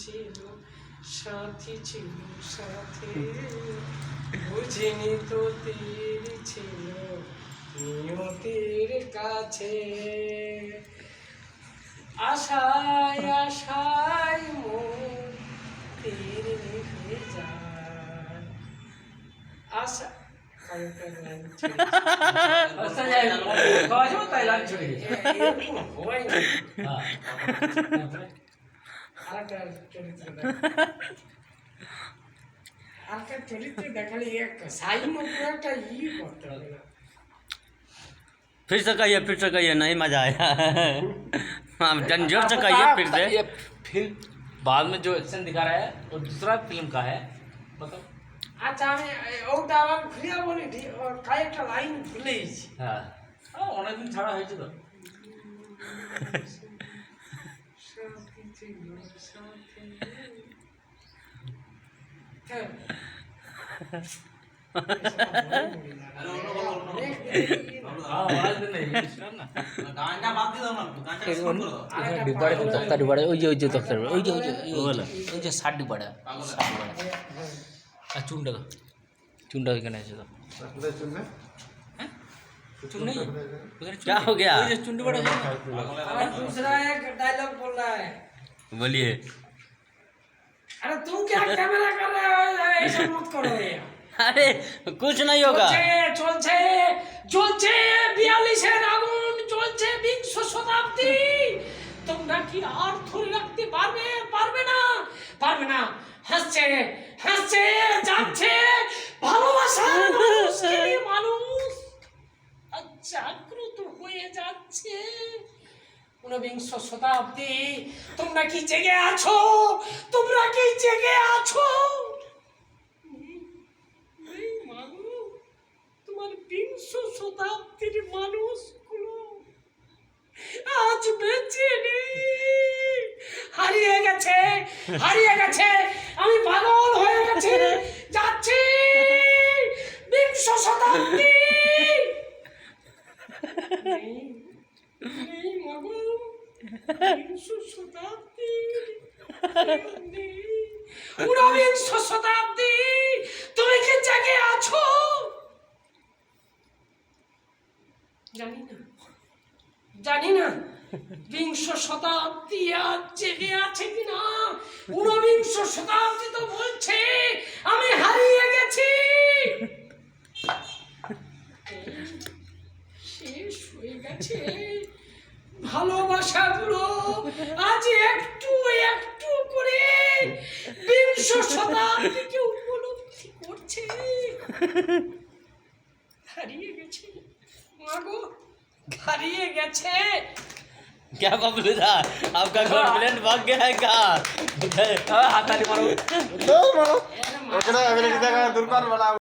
ছিল, সাথী ছিল সাথে, বুঝিনি তো তীর ছিল নিয়তির কাছে। আশায় আশায় মন তীর নিভে যায়। আশা চরিত্র দেখালে একটা ই করতে হবে না। फिर से कहिए नहीं मजा आया। हाँ जोर से कहिए फिर से। ये फिल्म बाद में जो एक्शन दिखा रहा है वो दूसरा फिल्म का है मतलब। আচ্ছা আমি ওটা আবার খুলিয়া বলি কয়েকটা লাইন ভুলেইছি। হ্যাঁ অনেকদিন ছাড়া হয়েছে তো। হ্যাঁ তক্তা ডিবাড়া ওই যে তক্তা ওই যে 60 ডিবাড়া আর চুনটা ওইখানে আছে তো चुन नहीं क्या हो गया? चुन डिबाड़ा और दूसरा एक डायलॉग बोल रहा है। बोलिए। अरे तुम क्या कैमरा कर रहे हो, ऐसा मत करो यार। अरे कुछ नहीं होगा। চলছে 42-এর আগুন চলছে, বিংশ শতাব্দী। তোমরা কি আর ধরে রাখতে পারবে না। হাসছে যাচ্ছে ভালোবাসার মানুষকে মানুষ জাগ্রত হয়ে যাচ্ছে। 19 শতাব্দী। তোমরা কি জেগে আছো? এই মানুষ, তোমার 20 শতাব্দীর মানুষগুলো আজ বেঁচে নেই, হারিয়ে গেছে। আমি পাগল হয়ে গেছি, যাচ্ছি 20 শতাব্দী। নেই মাগো, 20 শতাব্দী নেই। 19 শতাব্দী। তুমি কি জেগে আছো? জানি না 20 শতাব্দী আজ জেগে আছে কিনা। 19 শতাব্দী তো বলছে আমি হারিয়ে গেছি। শেষ হয়ে গেছে ভালোবাসাগুলো, আজ একটু করে 20 শতাব্দীকে উপলব্ধি করছে। হারিয়ে গেছে মাগো, হারিয়ে গেছে। क्या बबलू था आपका कॉन्फिडेंट भाग गया है कहाँ? हाथ ताली मारो। এর মা-